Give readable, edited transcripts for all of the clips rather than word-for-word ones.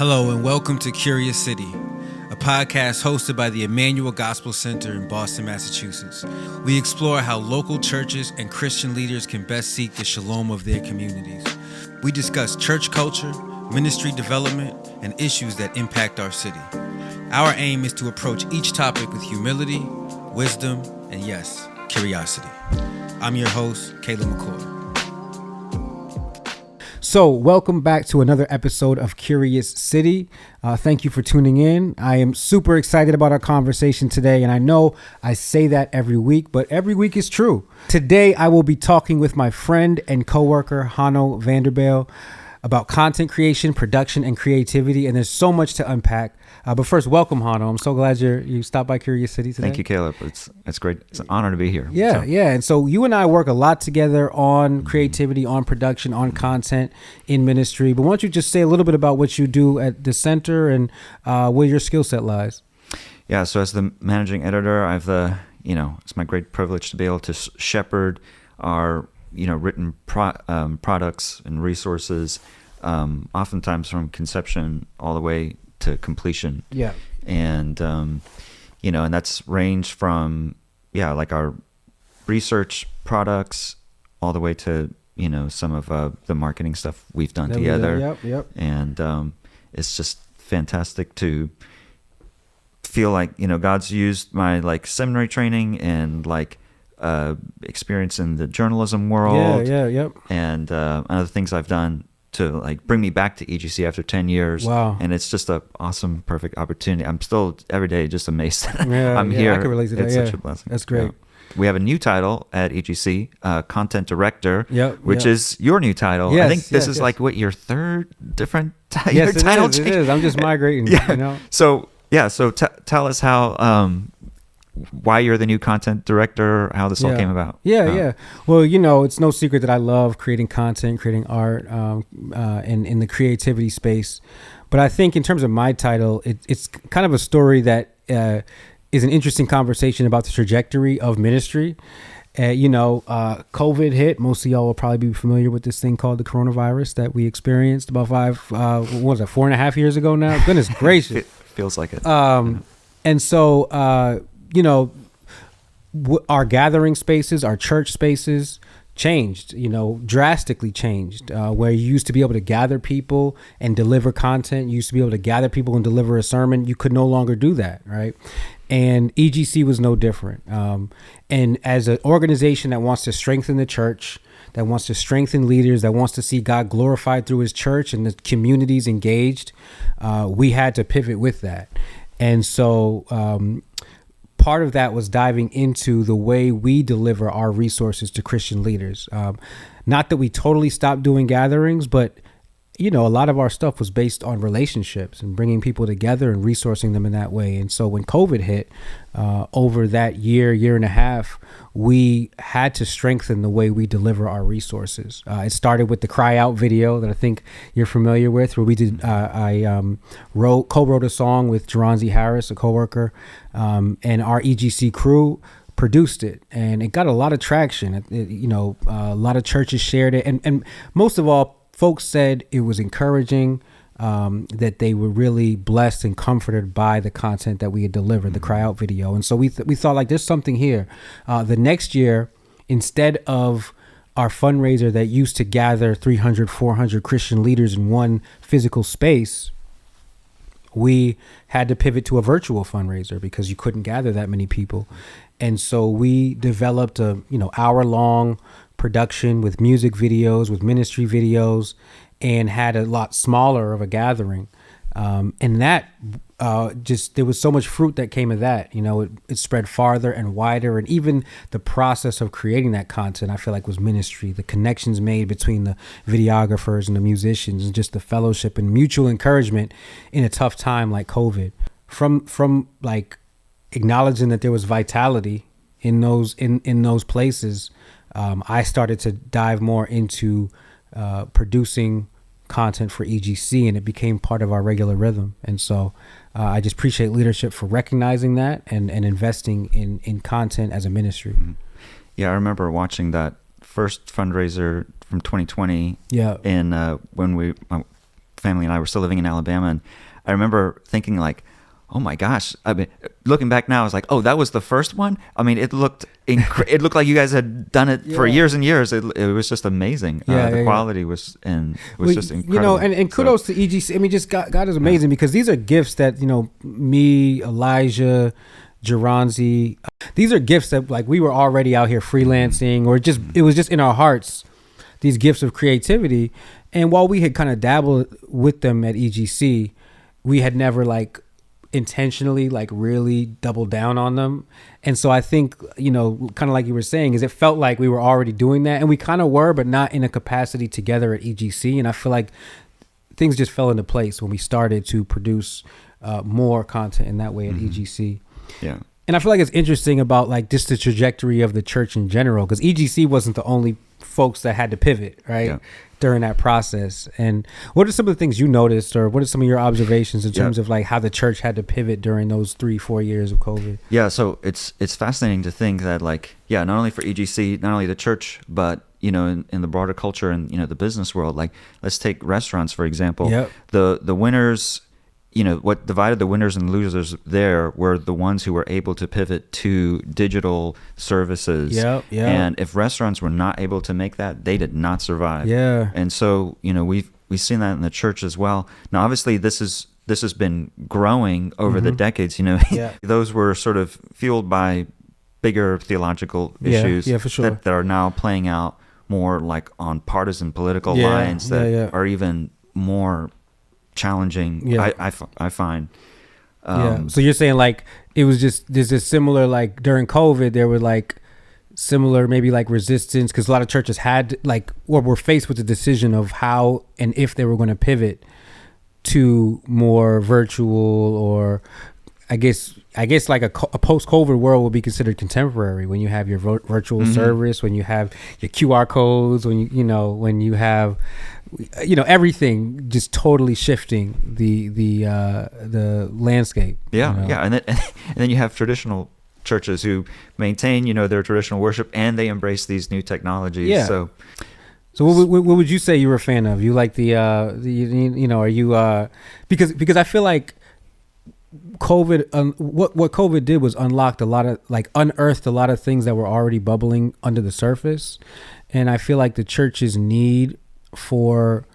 Hello and welcome to Curious City, a podcast hosted by the Emmanuel Gospel Center in Boston, Massachusetts. We explore how local churches and Christian leaders can best seek the shalom of their communities. We discuss church culture, ministry development, and issues that impact our city. Our aim is to approach each topic with humility, wisdom, and yes, curiosity. I'm your host, Caleb McCoy. So welcome back to another episode of Curious City. Thank you for tuning in. I am super excited about our conversation today, and I know I say that every week, but every week is true. Today, I will be talking with my friend and coworker, Hanno Vanderbijl, about content creation, production, and creativity, and there's so much to unpack. But first, welcome, Hanno. I'm so glad you stopped by Curious City today. Thank you, Caleb. It's great. It's an honor to be here. Yeah. And so you and I work a lot together on creativity, on production, on content in ministry. But why don't you just say a little bit about what you do at the center and where your skill set lies? Yeah. So as the managing editor, it's my great privilege to be able to shepherd our written products and resources, oftentimes from conception all the way to completion. Yeah. And and that's ranged from like our research products all the way to some of the marketing stuff we've done together. Yep. And it's just fantastic to feel like God's used my seminary training and experience in the journalism world. Yep. And other things I've done to bring me back to EGC after 10 years. Wow. And it's just a awesome, perfect opportunity. I'm still every day just amazed that I'm here. here. I can relate to that. It's such a blessing. That's great. Yeah. We have a new title at EGC, Content Director, which is your new title. Yes, I think this is your third different title change. change. It is. I'm just migrating. So tell us how why you're the new content director, how this all came about. Yeah. Well, it's no secret that I love creating content, creating art, and in the creativity space. But I think in terms of my title, it's kind of a story that is an interesting conversation about the trajectory of ministry. COVID hit. Most of y'all will probably be familiar with this thing called the coronavirus that we experienced about 4.5 years ago now? Goodness gracious. It feels like it. And so, our gathering spaces, our church spaces changed, drastically changed, where you used to be able to gather people and deliver content. You used to be able to gather people and deliver a sermon. You could no longer do that, right? And EGC was no different. And as an organization that wants to strengthen the church, that wants to strengthen leaders, that wants to see God glorified through his church and the communities engaged, we had to pivot with that. And so part of that was diving into the way we deliver our resources to Christian leaders. Not that we totally stopped doing gatherings, but a lot of our stuff was based on relationships and bringing people together and resourcing them in that way. And so when COVID hit, over that year and a half, we had to strengthen the way we deliver our resources. It started with the Cry Out video that I think you're familiar with, where we did. I co-wrote a song with Geronzi Harris, a coworker, and our EGC crew produced it, and it got a lot of traction. A lot of churches shared it, and most of all, folks said it was encouraging, that they were really blessed and comforted by the content that we had delivered, the Cry Out video. And so we thought there's something here. The next year, instead of our fundraiser that used to gather 300, 400 Christian leaders in one physical space, we had to pivot to a virtual fundraiser because you couldn't gather that many people. And so we developed a hour-long production with music videos, with ministry videos, and had a lot smaller of a gathering. And that there was so much fruit that came of that. It spread farther and wider. And even the process of creating that content, I feel like, was ministry. The connections made between the videographers and the musicians, and just the fellowship and mutual encouragement in a tough time like COVID. From acknowledging that there was vitality in those places, I started to dive more into producing content for EGC, and it became part of our regular rhythm. And so I just appreciate leadership for recognizing that and investing in content as a ministry. Mm-hmm. Yeah, I remember watching that first fundraiser from 2020. Yeah. And when we family and I were still living in Alabama, and I remember thinking like, oh my gosh! I mean, looking back now, I was like, oh, that was the first one. I mean, it looked it looked like you guys had done it for years and years. It was just amazing. The quality was just incredible. And kudos to EGC. I mean, just God is amazing because these are gifts that me, Elijah, Geronzi, these are gifts that like we were already out here freelancing, or it was just in our hearts, these gifts of creativity. And while we had kind of dabbled with them at EGC, we had never like intentionally like really doubled down on them. And so I think, kind of like you were saying, is it felt like we were already doing that, and we kind of were, but not in a capacity together at EGC. And I feel like things just fell into place when we started to produce more content in that way at EGC. Yeah. And I feel like it's interesting about like just the trajectory of the church in general, because EGC wasn't the only folks that had to pivot, right? During that process. And what are some of the things you noticed, or what are some of your observations in terms of like how the church had to pivot during those 3-4 years of COVID? Yeah, so it's fascinating to think that like, not only for EGC, not only the church, but in the broader culture and the business world, like let's take restaurants for example. The winners, what divided the winners and losers there were the ones who were able to pivot to digital services. And if restaurants were not able to make that, they did not survive. And so, we've seen that in the church as well. Now, obviously, this has been growing over the decades. Those were sort of fueled by bigger theological issues for sure. that are now playing out more like on partisan political lines that are even more challenging. I find. So you're saying like it was just there's a similar like during COVID there were like similar maybe like resistance because a lot of churches had like or were faced with the decision of how and if they were going to pivot to more virtual, or I guess like a post-COVID world will be considered contemporary when you have your virtual service, when you have your QR codes, when when you have everything just totally shifting the landscape. And then you have traditional churches who maintain their traditional worship and they embrace these new technologies. So what would you say you were a fan of? You like are you because I feel like COVID, what COVID did was unearthed a lot of things that were already bubbling under the surface. And I feel like the church's need for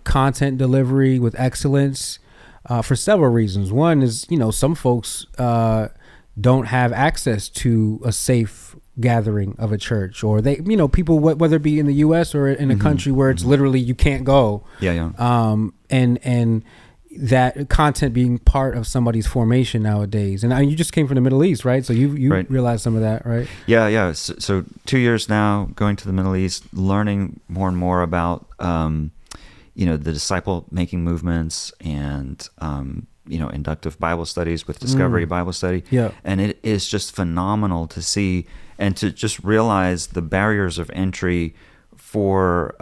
content delivery with excellence for several reasons. One is, some folks don't have access to a safe gathering of a church, or they, people, whether it be in the U.S. or in a country where it's literally you can't go. And that content being part of somebody's formation nowadays. And you just came from the Middle East, right? So you realized some of that, right? Yeah. So 2 years now going to the Middle East, learning more and more about, the disciple making movements and, inductive Bible studies with Discovery Bible Study. And it is just phenomenal to see and to just realize the barriers of entry for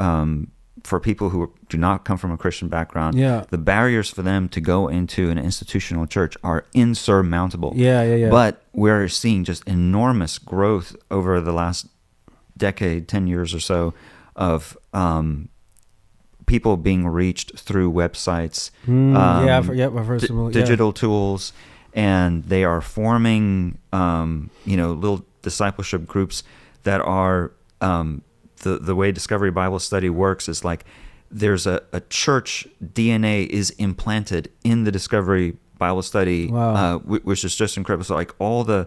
people who do not come from a Christian background. The barriers for them to go into an institutional church are insurmountable. But we're seeing just enormous growth over the last decade, 10 years or so, of people being reached through websites, I've heard some digital tools, and they are forming little discipleship groups that are the way Discovery Bible Study works is like there's a church DNA is implanted in the Discovery Bible Study, which is just incredible. So like all the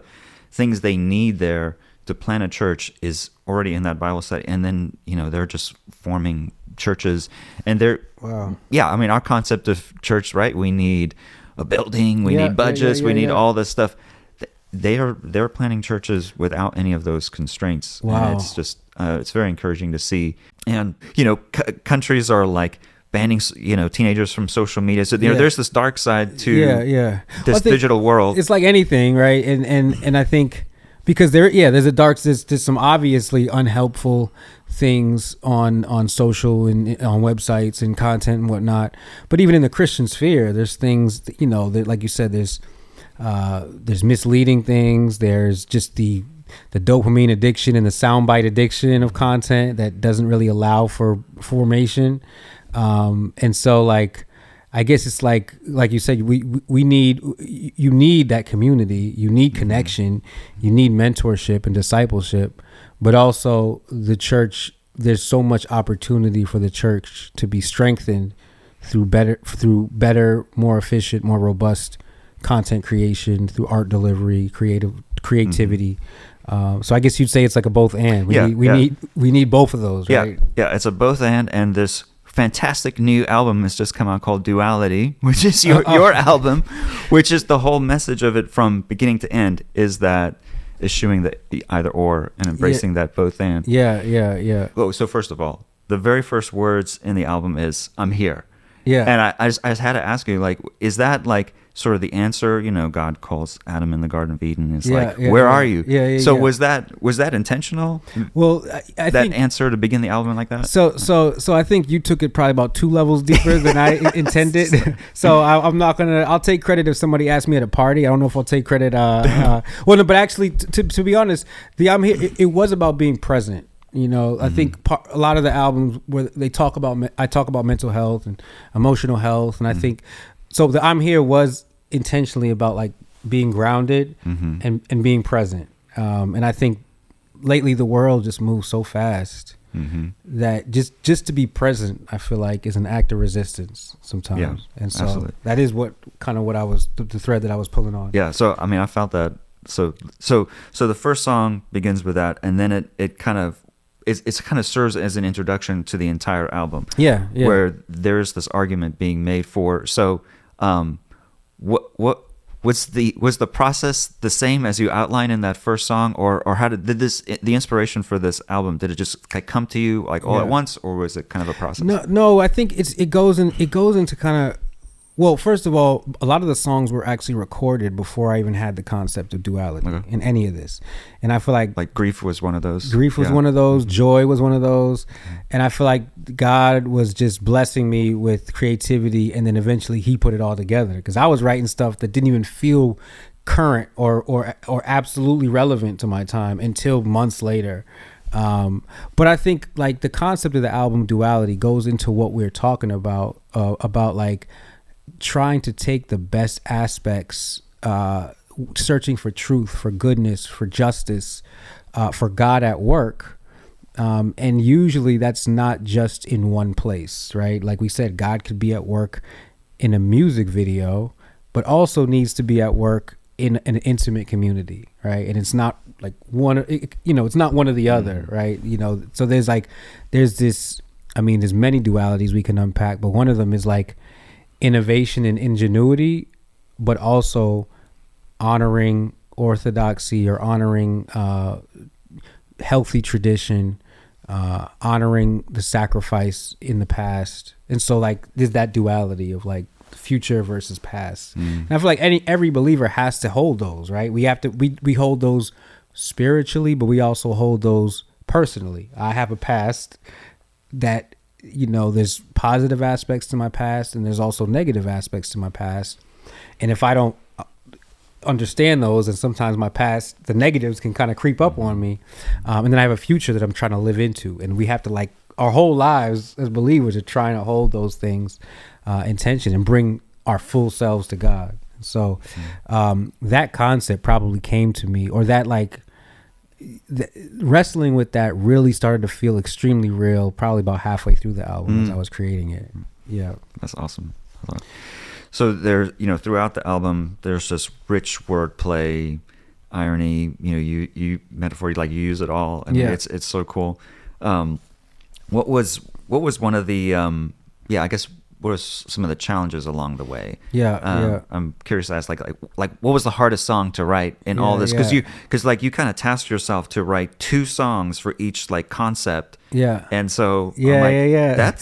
things they need there to plant a church is already in that Bible study, and then they're just forming churches, and they're our concept of church, right? We need a building, we need budgets, we need all this stuff. They're planning churches without any of those constraints. And it's just it's very encouraging to see. And countries are like banning teenagers from social media. So there's this dark side to this digital world. It's like anything, right? And I think because there's there's some obviously unhelpful things on social and on websites and content and whatnot. But even in the Christian sphere, there's things that, like you said, there's misleading things. There's just the dopamine addiction and the soundbite addiction of content that doesn't really allow for formation. And so like, I guess it's like you said, you need that community, you need connection, you need mentorship and discipleship, but also the church, there's so much opportunity for the church to be strengthened through better, more efficient, more robust content creation, through art delivery, creativity. So I guess you'd say it's like a both and. We need both of those, right? Yeah, it's a both and this fantastic new album has just come out called Duality, which is your album, which is the whole message of it from beginning to end is eschewing the either or and embracing that both and. Yeah. Oh, so first of all, the very first words in the album is "I'm here." Yeah. And I just had to ask you, like, is that like sort of the answer? You know, God calls Adam in the Garden of Eden. It's where are you? So was that intentional? Well, I that think, answer to begin the album like that. So I think you took it probably about 2 levels deeper than I intended. So I'm not gonna. I'll take credit if somebody asked me at a party. I don't know if I'll take credit. Well, no, but actually, to be honest, I'm here. It was about being present. You know, I think a lot of the albums where I talk about mental health and emotional health, and I think so. The I'm Here was intentionally about like being grounded and being present. And I think lately the world just moves so fast that just to be present, I feel like is an act of resistance sometimes. Yeah, and so absolutely. That is what I was the thread that I was pulling on. Yeah. So I mean, I felt that. So the first song begins with that, and then it kind of. It kind of serves as an introduction to the entire album. Yeah. Where there's this argument being made for. So, was the process the same as you outlined in that first song, or how did the inspiration for this album, did it just come to you like all at once, or was it kind of a process? No. I think it goes into kind of. Well, first of all, a lot of the songs were actually recorded before I even had the concept of duality in any of this. And I feel like Grief was one of those. Grief was one of those. Joy was one of those. And I feel like God was just blessing me with creativity, and then eventually he put it all together, because I was writing stuff that didn't even feel current or absolutely relevant to my time until months later. But I think like the concept of the album Duality goes into what we're talking about like trying to take the best aspects, searching for truth, for goodness, for justice, for God at work. And usually that's not just in one place, right? Like we said, God could be at work in a music video, but also needs to be at work in an intimate community, right? And it's not like it's not one or the other, right? So there's many dualities we can unpack, but one of them is like innovation and ingenuity, but also honoring orthodoxy or honoring healthy tradition, honoring the sacrifice in the past. And so like there's that duality of like future versus past. And I feel like every believer has to hold those, right? We hold those spiritually, but we also hold those personally. I have a past that there's positive aspects to my past, and there's also negative aspects to my past. And if I don't understand those, and sometimes my past, the negatives can kind of creep up on me. And then I have a future that I'm trying to live into. And we have to like our whole lives as believers are trying to hold those things in tension and bring our full selves to God. So that concept probably came to me, or that like wrestling with that really started to feel extremely real probably about halfway through the album as I was creating it. Yeah, that's awesome. So there, throughout the album, there's this rich wordplay, irony. You metaphor, like you use it all. I mean, it's so cool. What was one of the I guess what was some of the challenges along the way? I'm curious to ask, like what was the hardest song to write in all this? Because you kind of tasked yourself to write 2 songs for each like concept. Yeah. And so that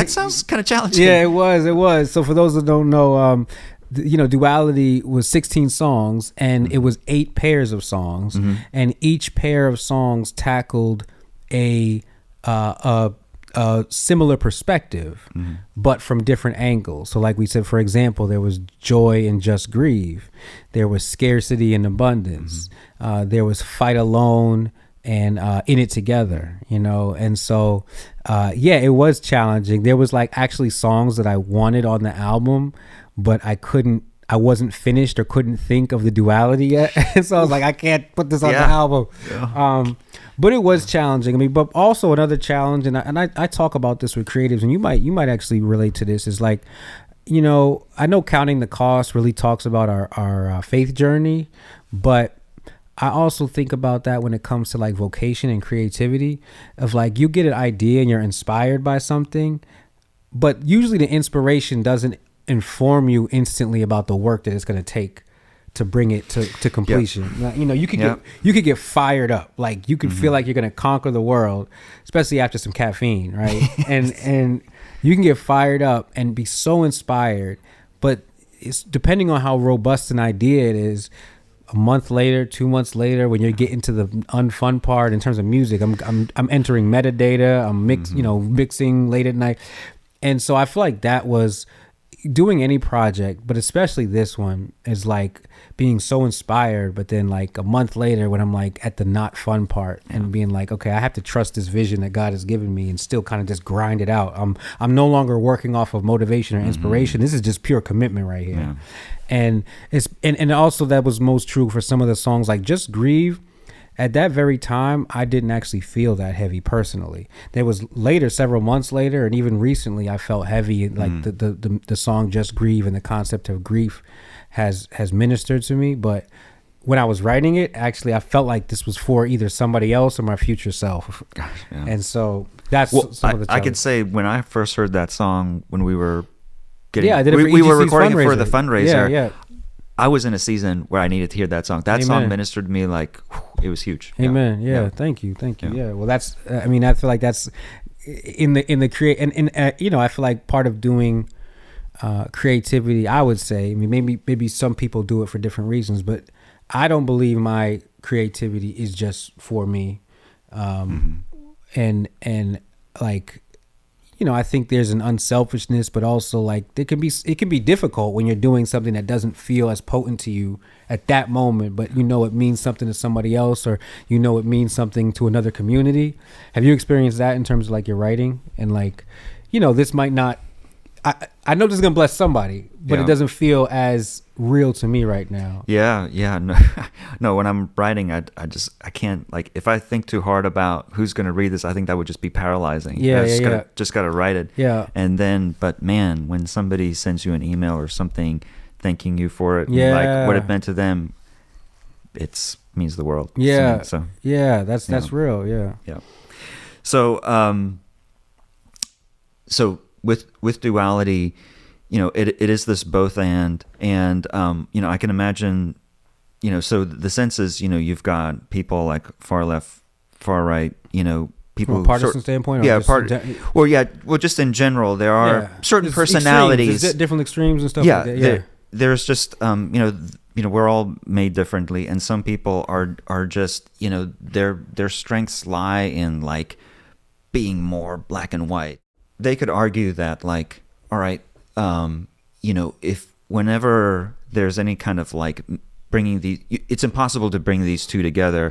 sounds kind of challenging. Yeah, it was. So for those that don't know, Duality was 16 songs, and it was 8 pairs of songs, and each pair of songs tackled a similar perspective, but from different angles. So like we said, for example, there was joy and just grieve. There was scarcity and abundance. There was fight alone. and in it together, and so it was challenging. There was like actually songs that I wanted on the album, but I wasn't finished or couldn't think of the duality yet. So I was like, I can't put this on the album. But it was challenging. I mean, but also another challenge, and I talk about this with creatives, and you might actually relate to this, is like, I know Counting the Cost really talks about our faith journey, but I also think about that when it comes to like vocation and creativity, of like, you get an idea and you're inspired by something, but usually the inspiration doesn't inform you instantly about the work that it's going to take to bring it to completion. You could get fired up, like you could feel like you're going to conquer the world, especially after some caffeine, right? and you can get fired up and be so inspired, but it's depending on how robust an idea it is. A month later, 2 months later, when you're getting to the unfun part in terms of music, I'm entering metadata, I'm mixing late at night, and so I feel like that was doing any project, but especially this one, is like being so inspired, but then like a month later when I'm like at the not fun part and being like, okay, I have to trust this vision that God has given me and still kind of just grind it out. I'm no longer working off of motivation or inspiration. This is just pure commitment right here. And it's and also that was most true for some of the songs, like Just Grieve. At that very time, I didn't actually feel that heavy personally. There was later, several months later, and even recently, I felt heavy. Like the song "Just Grieve" and the concept of grief has ministered to me. But when I was writing it, actually, I felt like this was for either somebody else or my future self. Gosh, yeah. And so that's some of the. I could say when I first heard that song, when we were getting, I did it for we were EGC's recording it for fundraiser. the fundraiser. Yeah. I was in a season where I needed to hear that song. That Amen. song ministered to me like, whew, it was huge. Amen. Yeah. Thank you. Yeah. Well, that's. I mean, I feel like that's in the create and I feel like part of doing creativity. I would say. I mean, maybe some people do it for different reasons, but I don't believe my creativity is just for me. And like. I think there's an unselfishness, but also like it can be difficult when you're doing something that doesn't feel as potent to you at that moment, but it means something to somebody else, or it means something to another community. Have you experienced that in terms of like your writing and like, this might not, I know this is gonna bless somebody, but it doesn't feel as real to me right now. No, when I'm writing, I can't, like, if I think too hard about who's gonna read this, I think that would just be paralyzing. Just gotta write it. And then, but man, when somebody sends you an email or something thanking you for it, like what it meant to them, it means the world. That's real. So with Duality, it is this both and I can imagine, so the sense is, you've got people like far left, far right, people from a partisan standpoint. Just in general, there are certain personalities, there's different extremes and stuff. Like that. There's just we're all made differently, and some people are just their strengths lie in like being more black and white. They could argue that, like, all right, if whenever there's any kind of like bringing it's impossible to bring these two together.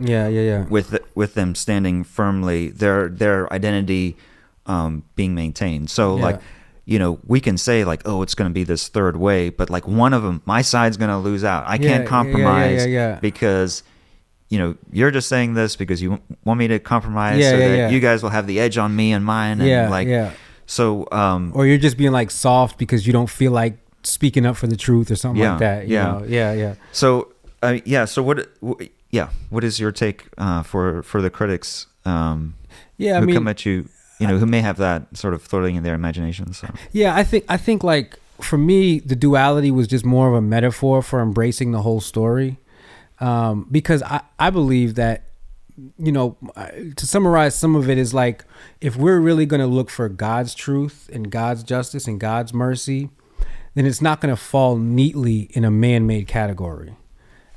With them standing firmly, their identity being maintained. So like, we can say like, oh, it's going to be this third way, but like one of them, my side's going to lose out. I can't compromise because you're just saying this because you want me to compromise so that you guys will have the edge on me and mine. And So, or you're just being like soft because you don't feel like speaking up for the truth or something like that. So, So what is your take for the critics? Who come at you, who may have that sort of floating in their imagination. So. Yeah, I think like for me, the duality was just more of a metaphor for embracing the whole story, because I believe that. To summarize some of it is like, if we're really going to look for God's truth and God's justice and God's mercy, then it's not going to fall neatly in a man-made category.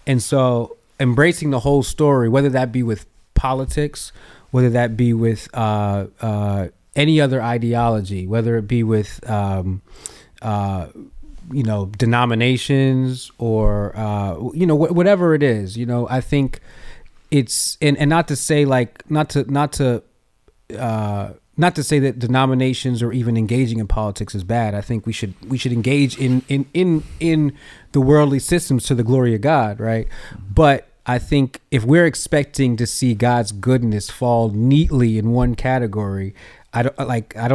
And so embracing the whole story, whether that be with politics, whether that be with any other ideology, whether it be with denominations or whatever it is, I think it's and not to say like not to say that denominations or even engaging in politics is bad. I think we should engage in the worldly systems to the glory of God, right? But I think if we're expecting to see God's goodness fall neatly in one category, I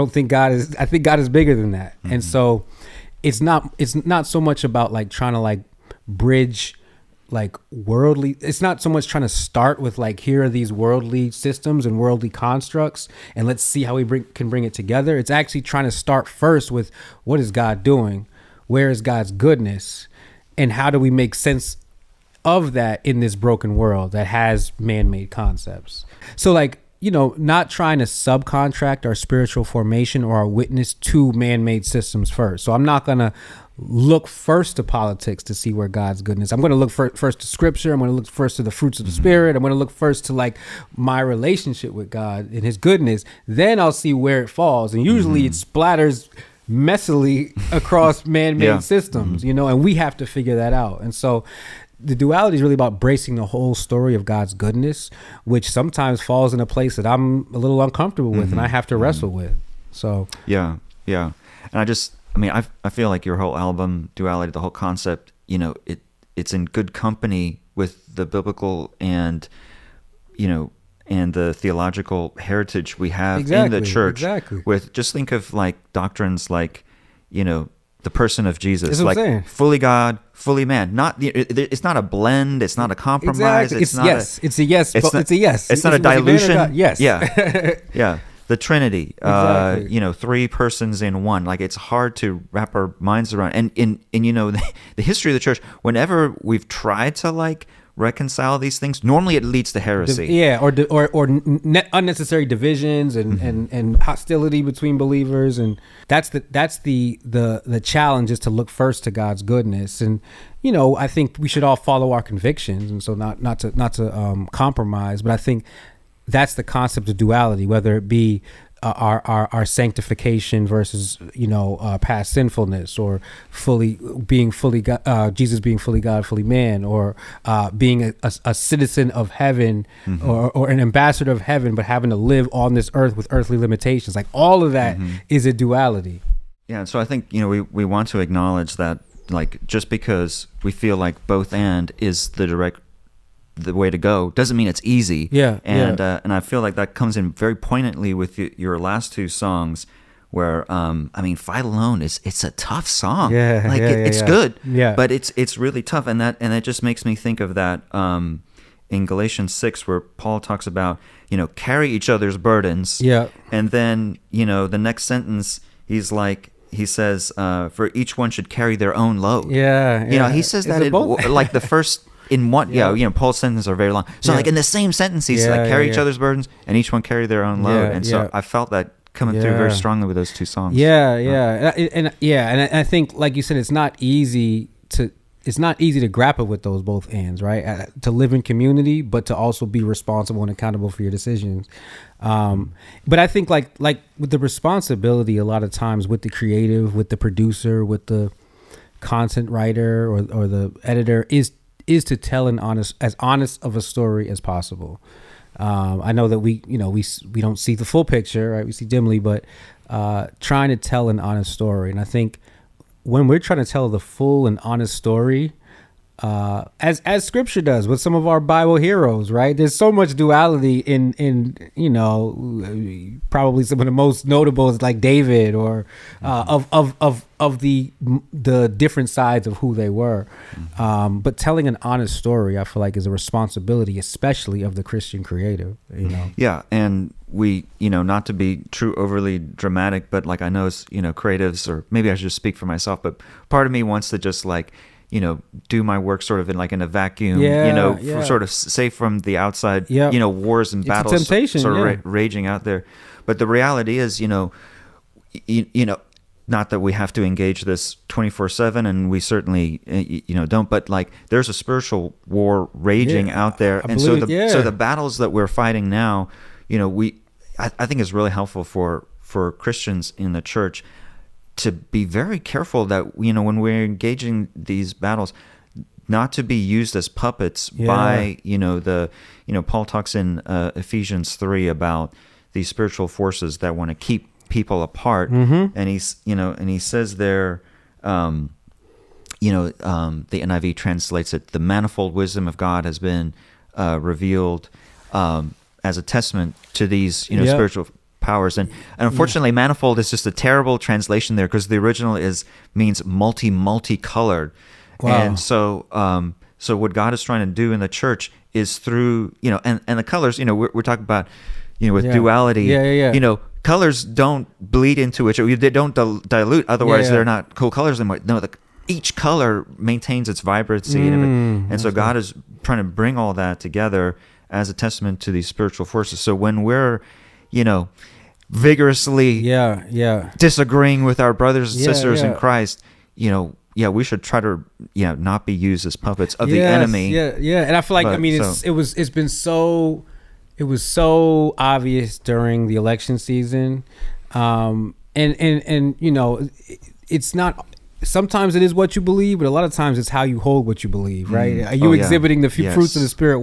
think God is bigger than that. And so it's not so much about like trying to like bridge like worldly, it's not so much trying to start with like, here are these worldly systems and worldly constructs and let's see how we can bring it together. It's actually trying to start first with, what is God doing? Where is God's goodness? And how do we make sense of that in this broken world that has man-made concepts? So like, not trying to subcontract our spiritual formation or our witness to man-made systems first. So I'm not going to look first to politics to see where God's goodness. I'm going to look first to scripture. I'm going to look first to the fruits of the spirit. I'm going to look first to like my relationship with God and his goodness. Then I'll see where it falls. And usually it splatters messily across man-made systems, and we have to figure that out. And so the duality is really about bracing the whole story of God's goodness, which sometimes falls in a place that I'm a little uncomfortable with and I have to wrestle with. So yeah. And I feel like your whole album, Duality, the whole concept, it's in good company with the biblical and the theological heritage we have in the church. Exactly. With, just think of like doctrines like, the person of Jesus, like fully God, fully man. It's not a blend. It's not a compromise. Exactly. It's a yes. It's not a dilution. Yes. Yeah. Yeah. The Trinity, exactly. 3 persons in one. Like, it's hard to wrap our minds around. And in the history of the church, whenever we've tried to like reconcile these things, normally it leads to heresy. Or unnecessary divisions and hostility between believers. And that's the challenge, is to look first to God's goodness. And I think we should all follow our convictions, and so not to compromise. But I think that's the concept of duality, whether it be our sanctification versus past sinfulness, or Jesus being fully God, fully man, or being a citizen of heaven, or an ambassador of heaven, but having to live on this earth with earthly limitations. Like, all of that is a duality. Yeah, and so I think we want to acknowledge that, like, just because we feel like both and is the way to go doesn't mean it's easy. And I feel like that comes in very poignantly with your last 2 songs, where Fight Alone it's a tough song. It's good, but it's really tough, and that just makes me think of that in Galatians 6, where Paul talks about carry each other's burdens, and then the next sentence he says for each one should carry their own load. He says that like the first in one, Paul's sentences are very long. So like in the same sentence, he's like, carry each other's burdens, and each one carry their own load. And so I felt that coming through very strongly with those 2 songs. And I think, like you said, it's not easy to grapple with those both ends, right? To live in community, but to also be responsible and accountable for your decisions. But I think like with the responsibility, a lot of times with the creative, with the producer, with the content writer or the editor, is to tell as honest of a story as possible. I know that we don't see the full picture, right? We see dimly, but trying to tell an honest story. And I think when we're trying to tell the full and honest story, as scripture does with some of our Bible heroes, right? There's so much duality in probably some of the most notable is like David, or of the different sides of who they were. But telling an honest story, I feel like, is a responsibility, especially of the Christian creative, Yeah. And we, not to be too overly dramatic, but like, I know as, creatives, or maybe I should just speak for myself, but part of me wants to just like, do my work sort of in a vacuum, sort of safe from the outside, wars and battles, it's a temptation, sort of raging out there. But the reality is, not that we have to engage this 24/7, and we certainly, don't, but like, there's a spiritual war raging out there. So the battles that we're fighting now, I think is really helpful for Christians in the church to be very careful that, when we're engaging these battles, not to be used as puppets by, Paul talks in Ephesians 3 about these spiritual forces that want to keep people apart. And he says there, the NIV translates it, the manifold wisdom of God has been revealed as a testament to these, spiritual powers. And unfortunately, manifold is just a terrible translation there, because the original means multicolored. Wow. And so what God is trying to do in the church is through, and the colors, we're talking about, with duality, colors don't bleed into each other. They don't dilute. Otherwise, they're not cool colors anymore. No, each color maintains its vibrancy. And so God is trying to bring all that together as a testament to these spiritual forces. So when we're, vigorously disagreeing with our brothers and sisters in Christ, we should try to, not be used as puppets of the enemy. And I feel like, it was so obvious during the election season. It's not, sometimes it is what you believe, but a lot of times it's how you hold what you believe, right? Are you exhibiting the fruits of the Spirit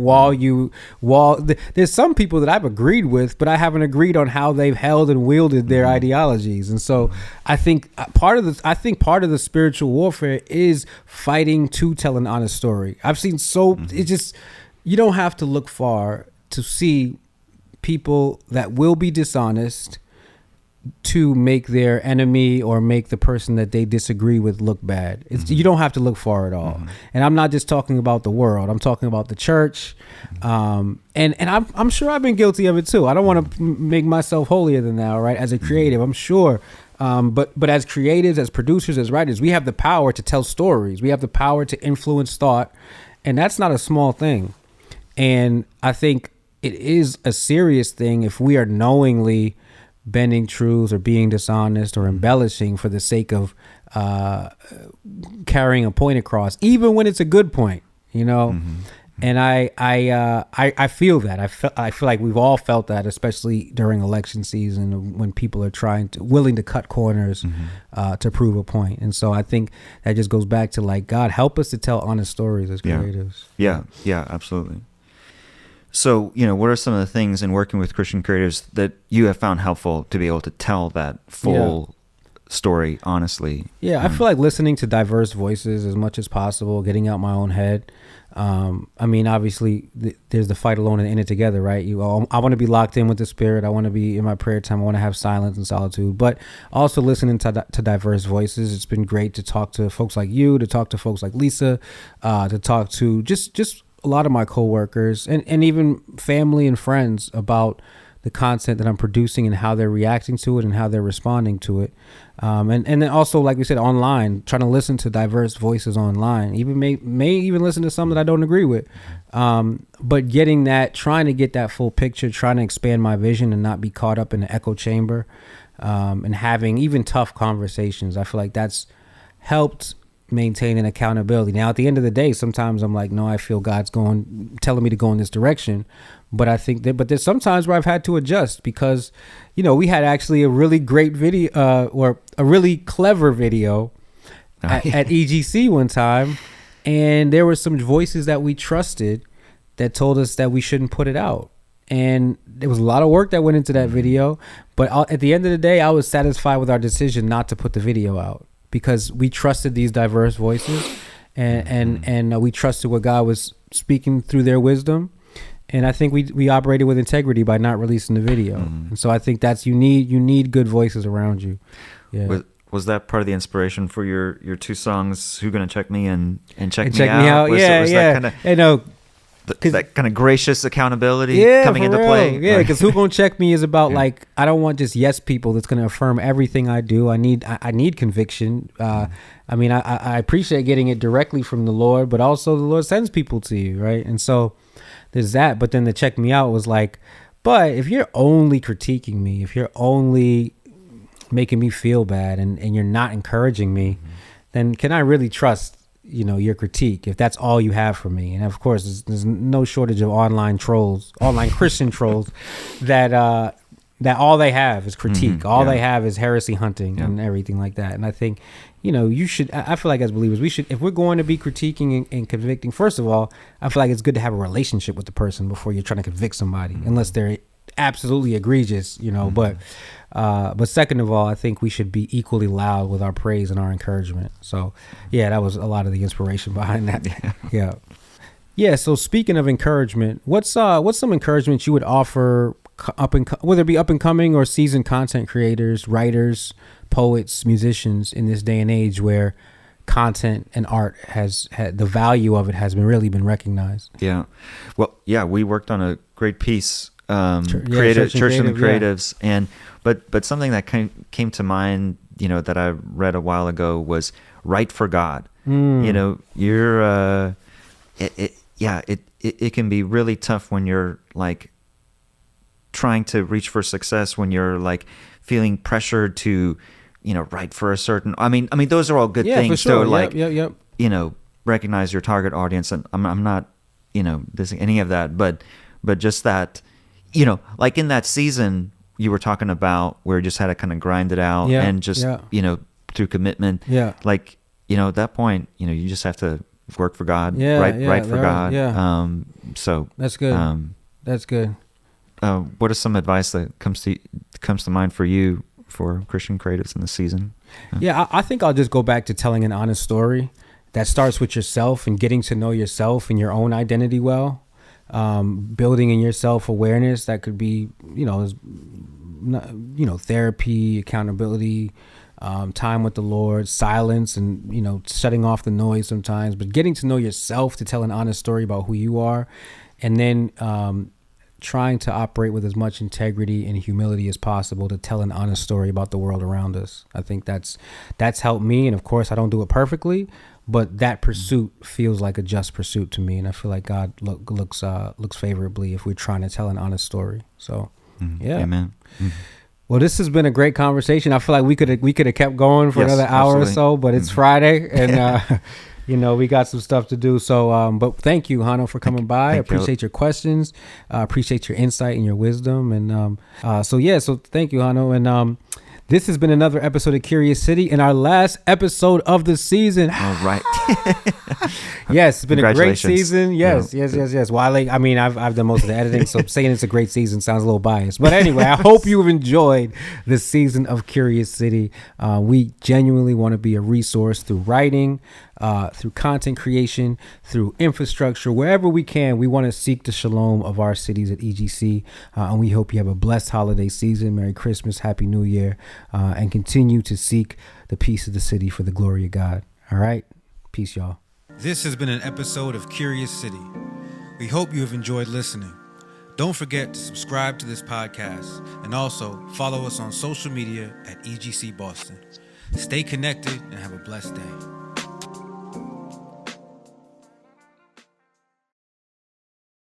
there's some people that I've agreed with, but I haven't agreed on how they've held and wielded their ideologies. And so I think part of the spiritual warfare is fighting to tell an honest story. I've seen you don't have to look far to see people that will be dishonest to make their enemy or make the person that they disagree with look bad. You don't have to look far at all. And I'm not just talking about the world. I'm talking about the church. And I'm sure I've been guilty of it too. I don't want to make myself holier than thou, right? As a creative, I'm sure. But as creatives, as producers, as writers, we have the power to tell stories. We have the power to influence thought. And that's not a small thing. And I think it is a serious thing if we are knowingly bending truths or being dishonest or embellishing for the sake of carrying a point across, even when it's a good point, And I feel that. I feel like we've all felt that, especially during election season when people are willing to cut corners to prove a point. And so I think that just goes back to, like, God, help us to tell honest stories as creatives. Yeah, absolutely. So, what are some of the things in working with Christian creators that you have found helpful to be able to tell that full story honestly? I feel like listening to diverse voices as much as possible, getting out my own head. Obviously, there's the fight alone and in it together, right? I want to be locked in with the Spirit. I want to be in my prayer time. I want to have silence and solitude, but also listening to diverse voices. It's been great to talk to folks like you, to talk to folks like Lisa, to talk to just a lot of my coworkers and even family and friends about the content that I'm producing and how they're reacting to it and how they're responding to it. And then also, like we said, online, trying to listen to diverse voices online, even may even listen to some that I don't agree with. But trying to get that full picture, trying to expand my vision and not be caught up in the echo chamber, and having even tough conversations. I feel like that's helped maintain an accountability. Now, at the end of the day, sometimes I'm like, no, I feel God's telling me to go in this direction. But I think but there's sometimes where I've had to adjust because, we had actually a really great video or a really clever video at EGC one time. And there were some voices that we trusted that told us that we shouldn't put it out. And there was a lot of work that went into that video. But at the end of the day, I was satisfied with our decision not to put the video out, because we trusted these diverse voices and we trusted what God was speaking through their wisdom. And I think we operated with integrity by not releasing the video. And so I think that's, you need good voices around you. Yeah. Was that part of the inspiration for your two songs, Who Gonna Check Me and Check Me Me Out? Was that kind of gracious accountability coming into real. play? Yeah, because Who Gonna Check Me is about like, I don't want just yes people that's going to affirm everything I do. I need conviction. I appreciate getting it directly from the Lord, but also the Lord sends people to you, right? And so there's that. But then the Check Me Out was like, but if you're only critiquing me, if you're only making me feel bad and you're not encouraging me, then can I really trust your critique if that's all you have for me? And of course, there's no shortage of online Christian trolls that that all they have is critique. Mhm, All yeah. they have is heresy hunting and everything like that. And I think, you should, I feel like as believers, we should, if we're going to be critiquing and convicting, first of all, I feel like it's good to have a relationship with the person before you're trying to convict somebody, unless they're absolutely egregious, but second of all, I think we should be equally loud with our praise and our encouragement. So yeah, that was a lot of the inspiration behind that. Yeah. So speaking of encouragement, what's some encouragement you would offer whether it be up and coming or seasoned content creators, writers, poets, musicians in this day and age where content and art has had the value of it has been recognized? Yeah. Well, yeah, we worked on a great piece, Church and Creatives, and but something that came to mind, that I read a while ago was write for God. You're it can be really tough when you're like trying to reach for success, when you're like feeling pressured to write for a certain, I mean those are all good things, for sure. so like Yep. Recognize your target audience, and I'm not dissing any of that, but just that like in that season you were talking about where you just had to kind of grind it out and just through commitment, like at that point you just have to work for God, write for God. So that's good. That's good. What is some advice that comes to mind for you for Christian creatives in this season? I think I'll just go back to telling an honest story that starts with yourself and getting to know yourself and your own identity well. Building in your self-awareness, that could be therapy, accountability, time with the Lord, silence, and shutting off the noise sometimes, but getting to know yourself to tell an honest story about who you are, and then trying to operate with as much integrity and humility as possible to tell an honest story about the world around us. I think that's helped me, and of course I don't do it perfectly, but that pursuit feels like a just pursuit to me, and I feel like God looks favorably if we're trying to tell an honest story. So Amen. Well, this has been a great conversation. I feel like we could have kept going for another hour or so, but it's Friday, and we got some stuff to do. So, but thank you, Hanno, for coming by. I appreciate your questions. Appreciate your insight and your wisdom. And so thank you, Hanno. And this has been another episode of Curious City and our last episode of the season. All right. Yes, it's been a great season. Yes. Well, I've done most of the editing, so saying it's a great season sounds a little biased. But anyway, I hope you've enjoyed the season of Curious City. We genuinely want to be a resource through writing, through content creation, through infrastructure, wherever we can. We want to seek the shalom of our cities at EGC, and we hope you have a blessed holiday season. Merry Christmas, Happy New Year, and continue to seek the peace of the city for the glory of God. All right, peace, y'all. This has been an episode of Curious City. We hope you have enjoyed listening. Don't forget to subscribe to this podcast and also follow us on social media at EGC Boston. Stay connected and have a blessed day.